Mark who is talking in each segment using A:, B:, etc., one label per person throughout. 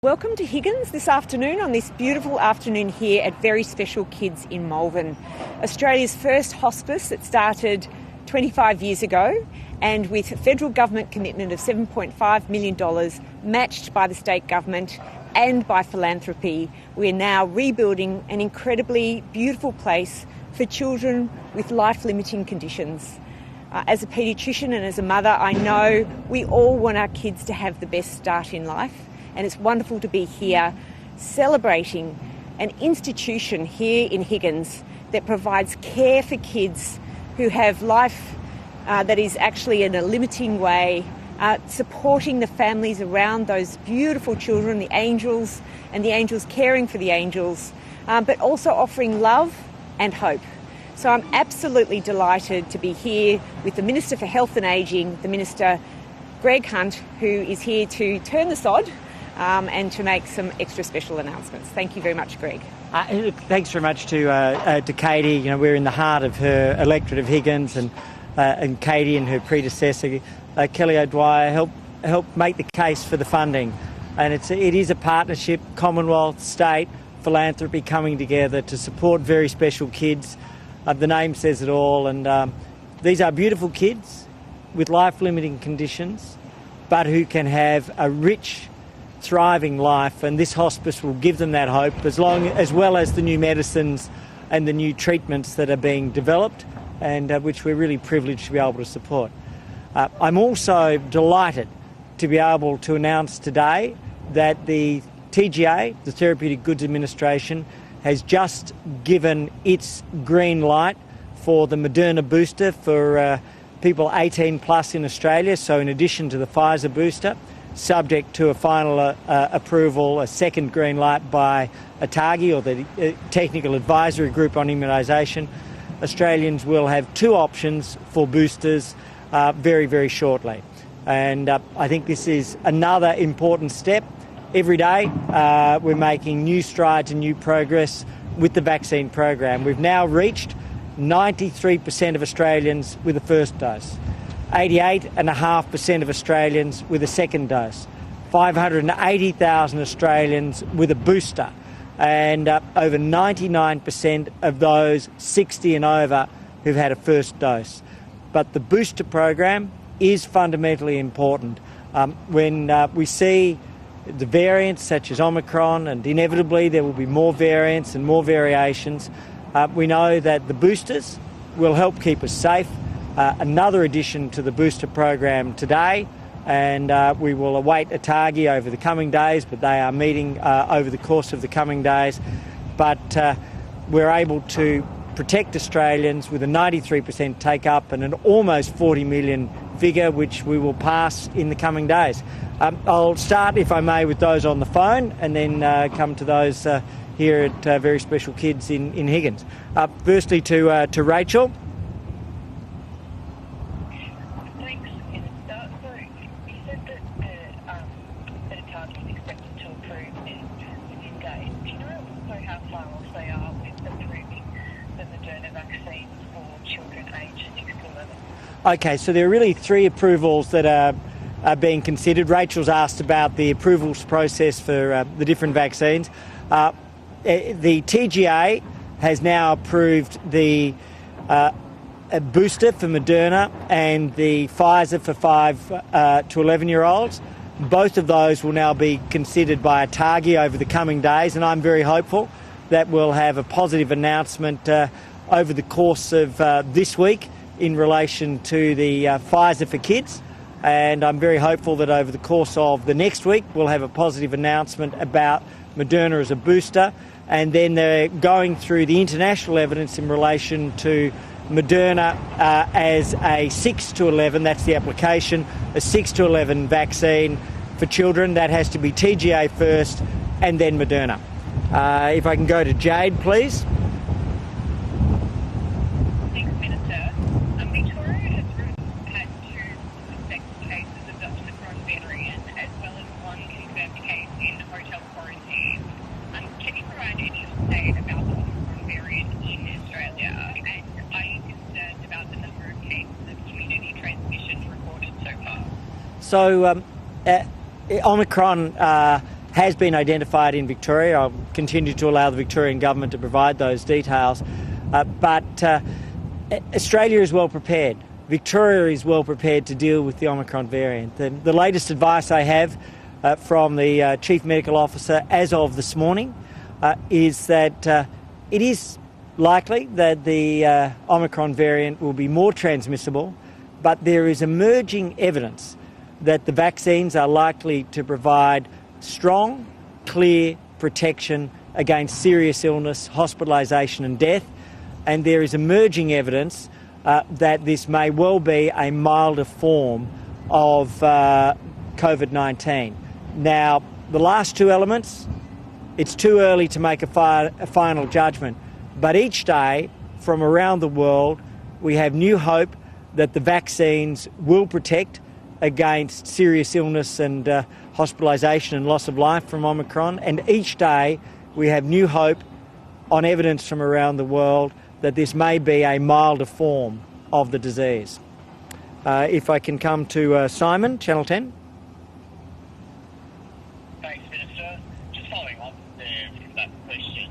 A: Welcome to Higgins this afternoon on this beautiful afternoon here at Very Special Kids in Malvern, Australia's first hospice that started 25 years ago, and with a federal government commitment of $7.5 million matched by the state government and by philanthropy, we're now rebuilding an incredibly beautiful place for children with life-limiting conditions. As a paediatrician and as a mother, I know we all want our kids to have the best start in life. And it's wonderful to be here celebrating an institution here in Higgins that provides care for kids who have life that is actually in a limiting way, supporting the families around those beautiful children, the angels, and the angels caring for the angels, but also offering love and hope. So I'm absolutely delighted to be here with the Minister for Health and Ageing, the Minister Greg Hunt, who is here to turn the sod and to make some extra special announcements. Thank you very much, Greg.
B: Thanks very much to Katie. You know, we're in the heart of her electorate of Higgins, and Katie and her predecessor, Kelly O'Dwyer, helped make the case for the funding. And it is a partnership, Commonwealth, state, philanthropy coming together to support very special kids. The name says it all, and these are beautiful kids with life-limiting conditions, but who can have a rich, thriving life, and this hospice will give them that hope, as well as the new medicines and the new treatments that are being developed, and which we're really privileged to be able to support. I'm also delighted to be able to announce today that the TGA, the Therapeutic Goods Administration, has just given its green light for the Moderna booster for people 18 plus in Australia, so in addition to the Pfizer booster, subject to a final approval, a second green light by ATAGI, or the Technical Advisory Group on Immunisation. Australians will have two options for boosters very, very shortly. And I think this is another important step. Every day we're making new strides and new progress with the vaccine program. We've now reached 93% of Australians with a first dose. 88.5% of Australians with a second dose, 580,000 Australians with a booster, and over 99% of those 60 and over who've had a first dose. But the booster program is fundamentally important. When we see the variants such as Omicron, and inevitably there will be more variants and more variations, we know that the boosters will help keep us safe. Another addition to the booster program today, and we will await ATAGI over the coming days, but they are meeting over the course of the coming days. But we're able to protect Australians with a 93% take-up and an almost 40 million figure, which we will pass in the coming days. I'll start, if I may, with those on the phone, and then come to those here at Very Special Kids in Higgins. Firstly to Rachel. Okay, so there are really three approvals that are being considered. Rachel's asked about the approvals process for the different vaccines. The TGA has now approved the a booster for Moderna and the Pfizer for 5 to 11-year-olds. Both of those will now be considered by ATAGI over the coming days, and I'm very hopeful that we'll have a positive announcement over the course of this week in relation to the Pfizer for kids, and I'm very hopeful that over the course of the next week we'll have a positive announcement about Moderna as a booster, and then they're going through the international evidence in relation to Moderna as a 6 to 11, that's the application, a 6 to 11 vaccine for children. That has to be TGA first and then Moderna. If I can go to Jade, please. So Omicron has been identified in Victoria. I'll continue to allow the Victorian government to provide those details. But Australia is well prepared. Victoria is well prepared to deal with the Omicron variant. The latest advice I have from the Chief Medical Officer as of this morning is that it is likely that the Omicron variant will be more transmissible, but there is emerging evidence that the vaccines are likely to provide strong, clear protection against serious illness, hospitalisation and death, and there is emerging evidence that this may well be a milder form of COVID-19. Now, the last two elements, it's too early to make a final judgment, but each day from around the world we have new hope that the vaccines will protect against serious illness and hospitalisation and loss of life from Omicron, and each day we have new hope on evidence from around the world that this may be a milder form of the disease. If I can come to Simon, Channel 10.
C: Thanks, Minister. Just following on there from that question,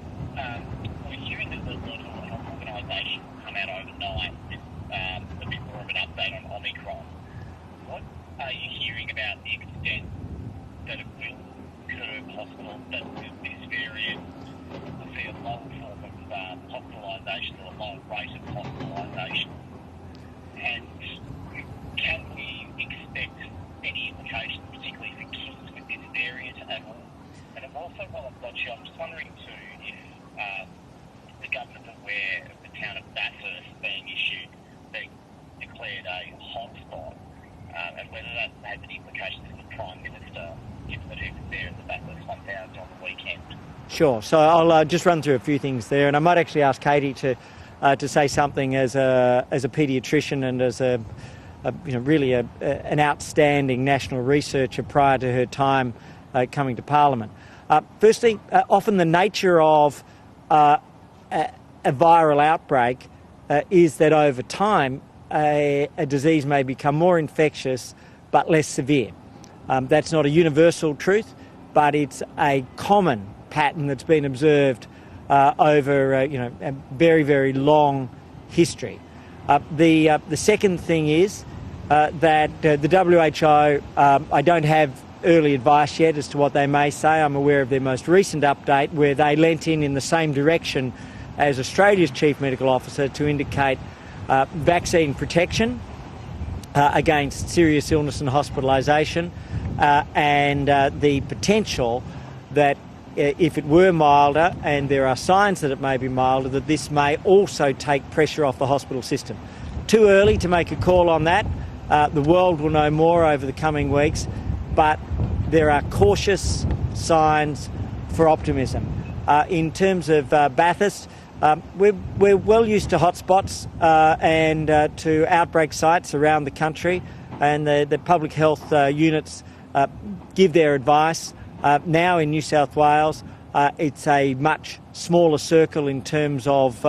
C: we're hearing that the World Health Organisation come out overnight with a bit more of an update on Omicron. What are you hearing about the extent that it will curb hospitals, that this variant will see a low form of hospitalisation or a low rate of hospitalisation? And can we expect any implications, particularly for kids with this variant at all? And also, while I've got you, I'm just wondering too if the government's aware of the town of Bathurst being declared a hotspot, and whether that had any implications for the Prime Minister, given that he was there at the Bathurst 1000 on the weekend.
B: Sure. So I'll just run through a few things there, and I might actually ask Katie to say something as a paediatrician and as really an outstanding national researcher prior to her time coming to Parliament. Firstly, often the nature of a viral outbreak is that over time a disease may become more infectious but less severe. That's not a universal truth, but it's a common pattern that's been observed over a very, very long history. The second thing is that the WHO, I don't have early advice yet as to what they may say. I'm aware of their most recent update where they leant in the same direction as Australia's Chief Medical Officer to indicate vaccine protection against serious illness and hospitalisation and the potential that if it were milder, and there are signs that it may be milder, that this may also take pressure off the hospital system. Too early to make a call on that. The world will know more over the coming weeks, but there are cautious signs for optimism. In terms of Bathurst, we're well used to hotspots and to outbreak sites around the country, and the public health units give their advice. Now in New South Wales, it's a much smaller circle in terms of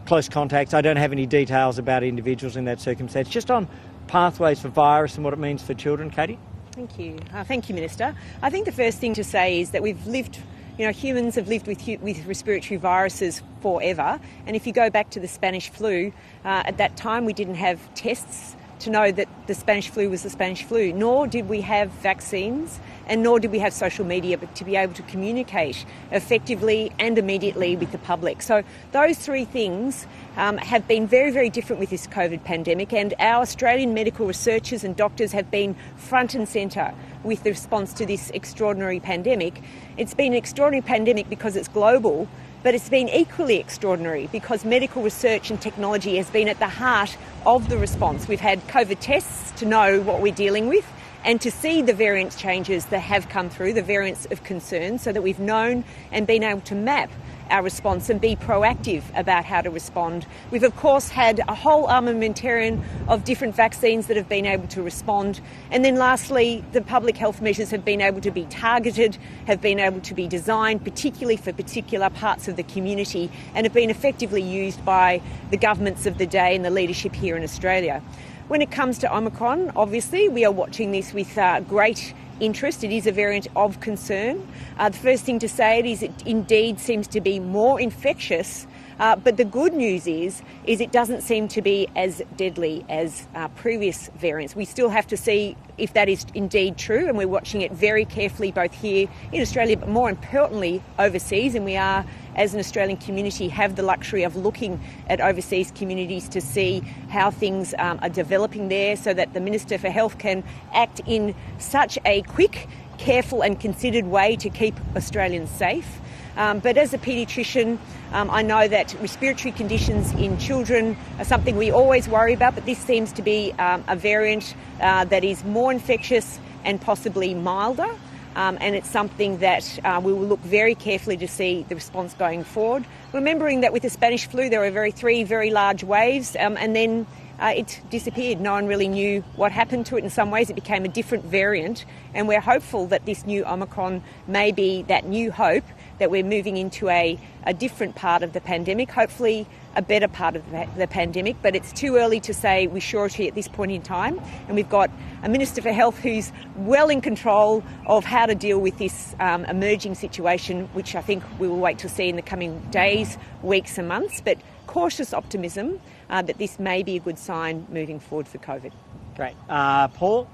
B: close contacts. I don't have any details about individuals in that circumstance. Just on pathways for virus and what it means for children, Katie?
A: Thank you. Thank you, Minister. I think the first thing to say is that we've lived, humans have lived with respiratory viruses forever. And if you go back to the Spanish flu, at that time we didn't have tests to know that the Spanish flu was the Spanish flu, nor did we have vaccines, and nor did we have social media to be able to communicate effectively and immediately with the public. So those three things have been very, very different with this COVID pandemic, and our Australian medical researchers and doctors have been front and centre with the response to this extraordinary pandemic. It's been an extraordinary pandemic because it's global, but it's been equally extraordinary because medical research and technology has been at the heart of the response. We've had COVID tests to know what we're dealing with and to see the variant changes that have come through, the variants of concern, so that we've known and been able to map our response and be proactive about how to respond. We've of course had a whole armamentarium of different vaccines that have been able to respond. And then lastly, the public health measures have been able to be targeted, have been able to be designed particularly for particular parts of the community, and have been effectively used by the governments of the day and the leadership here in Australia. When it comes to Omicron, obviously we are watching this with great interest. It is a variant of concern. The first thing to say is it indeed seems to be more infectious, but the good news is it doesn't seem to be as deadly as previous variants. We still have to see if that is indeed true, and we're watching it very carefully both here in Australia but more importantly overseas, and we are, as an Australian community, have the luxury of looking at overseas communities to see how things are developing there so that the Minister for Health can act in such a quick, careful and considered way to keep Australians safe. But as a paediatrician, I know that respiratory conditions in children are something we always worry about, but this seems to be a variant that is more infectious and possibly milder. And it's something that we will look very carefully to see the response going forward. Remembering that with the Spanish flu there were three very large waves and then it disappeared. No one really knew what happened to it. In some ways it became a different variant, and we're hopeful that this new Omicron may be that new hope that we're moving into a different part of the pandemic, hopefully a better part of the pandemic, but it's too early to say with surety at this point in time. And we've got a Minister for Health who's well in control of how to deal with this emerging situation, which I think we will wait to see in the coming days, weeks and months, but cautious optimism that this may be a good sign moving forward for COVID.
B: Great. Paul?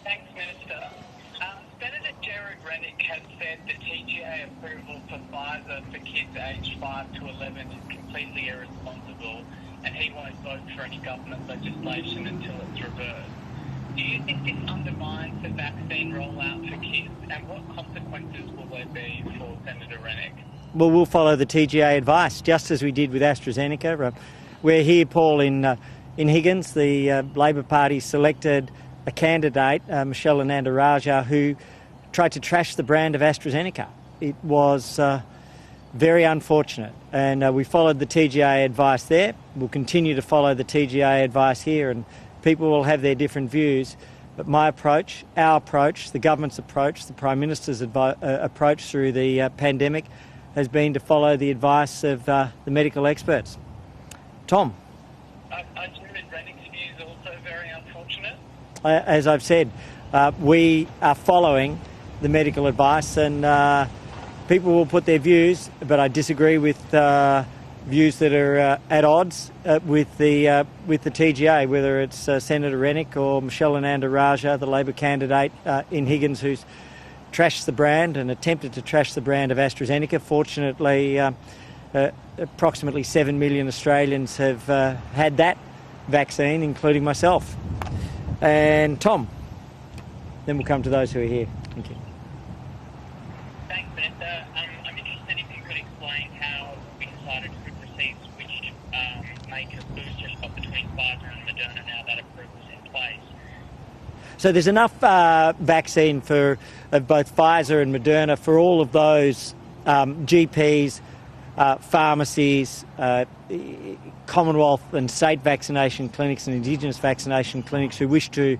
C: Thanks, Minister. Senator Jared Rennick has said that TGA approval for Pfizer for kids aged 5 to 11 is completely irresponsible, and he won't vote for any government legislation until it's reversed. Do you think this undermines the vaccine rollout for kids, and what consequences will there be for Senator Rennick?
B: Well, we'll follow the TGA advice, just as we did with AstraZeneca. We're here, Paul, in Higgins. The Labor Party selected a candidate, Michelle Ananda-Rajah, who tried to trash the brand of AstraZeneca. It was very unfortunate, and we followed the TGA advice there. We'll continue to follow the TGA advice here, and people will have their different views. But my approach, our approach, the government's approach, the Prime Minister's approach through the pandemic has been to follow the advice of the medical experts. Tom?
C: I assume that Rennick's view is also very unfortunate.
B: As I've said, we are following the medical advice, and people will put their views, but I disagree with views that are at odds with the TGA, whether it's Senator Rennick or Michelle Ananda-Rajah, the Labor candidate in Higgins, who's trashed the brand and attempted to trash the brand of AstraZeneca. Fortunately, approximately 7 million Australians have had that vaccine, including myself. And Tom, then we'll come to those who are here. Thank you.
C: Thanks, Minister. I'm interested if you could explain how insiders could receive which make a booster shot between Pfizer and Moderna now that approval's in place.
B: So there's enough vaccine for both Pfizer and Moderna for all of those GPs, pharmacies, Commonwealth and state vaccination clinics and Indigenous vaccination clinics who wish to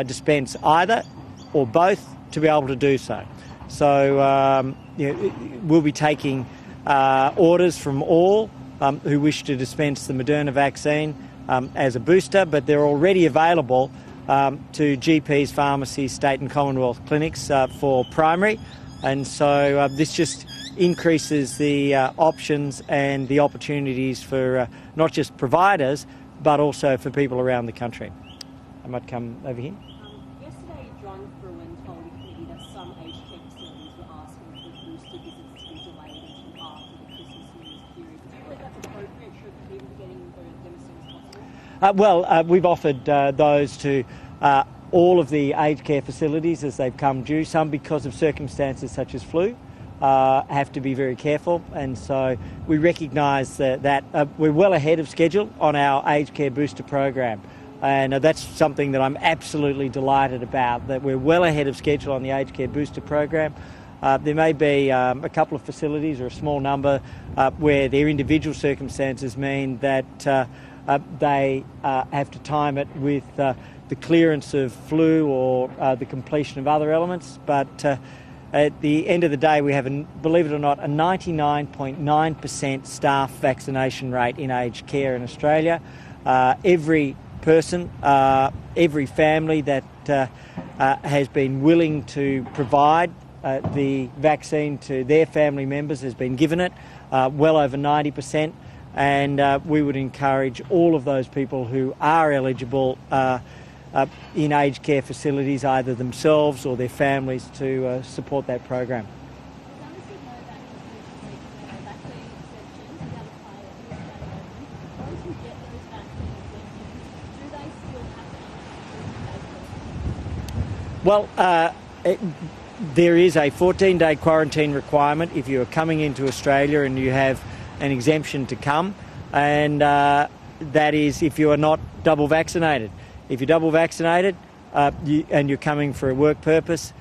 B: dispense either or both to be able to do so. So we'll be taking orders from all who wish to dispense the Moderna vaccine as a booster, but they're already available to GPs, pharmacies, state and Commonwealth clinics for primary. And so this just increases the options and the opportunities for not just providers, but also for people around the country. I might come over here.
D: Yesterday, John Fruin told the committee that some aged care facilities were asking for booster visits to be delayed until after the Christmas New Year's period. Do you believe that's appropriate? Should people be getting them as soon as possible?
B: We've offered those to all of the aged care facilities as they've come due. Some, because of circumstances such as flu, have to be very careful, and so we recognise that we're well ahead of schedule on our aged care booster program, and that's something that I'm absolutely delighted about, that we're well ahead of schedule on the aged care booster program. There may be a couple of facilities or a small number where their individual circumstances mean that they have to time it with the clearance of flu or the completion of other elements, but at the end of the day, we have, believe it or not, a 99.9% staff vaccination rate in aged care in Australia. Every person. Every family that has been willing to provide the vaccine to their family members has been given it, well over 90%, and we would encourage all of those people who are eligible in aged care facilities, either themselves or their families, to support that program. Well, there is a 14-day quarantine requirement if you are coming into Australia and you have an exemption to come, and that is if you are not double vaccinated. If you're double vaccinated and you're coming for a work purpose,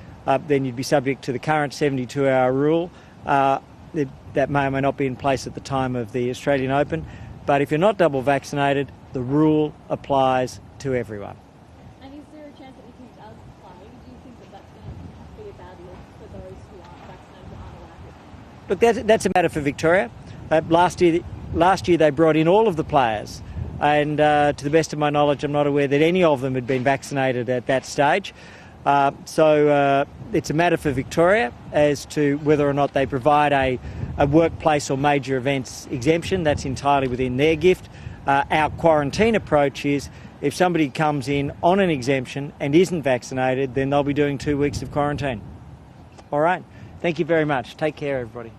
B: then you'd be subject to the current 72-hour rule. That may or may not be in place at the time of the Australian Open. But if you're not double vaccinated, the rule applies to everyone.
D: And is there a chance that if he does play, do you think that that's going to be a bad look for those who aren't vaccinated or aren't allowed to?
B: Look, that's a matter for Victoria. Last year they brought in all of the players, and to the best of my knowledge, I'm not aware that any of them had been vaccinated at that stage. So it's a matter for Victoria as to whether or not they provide a workplace or major events exemption. That's entirely within their gift. Our quarantine approach is if somebody comes in on an exemption and isn't vaccinated, then they'll be doing 2 weeks of quarantine. All right. Thank you very much. Take care, everybody.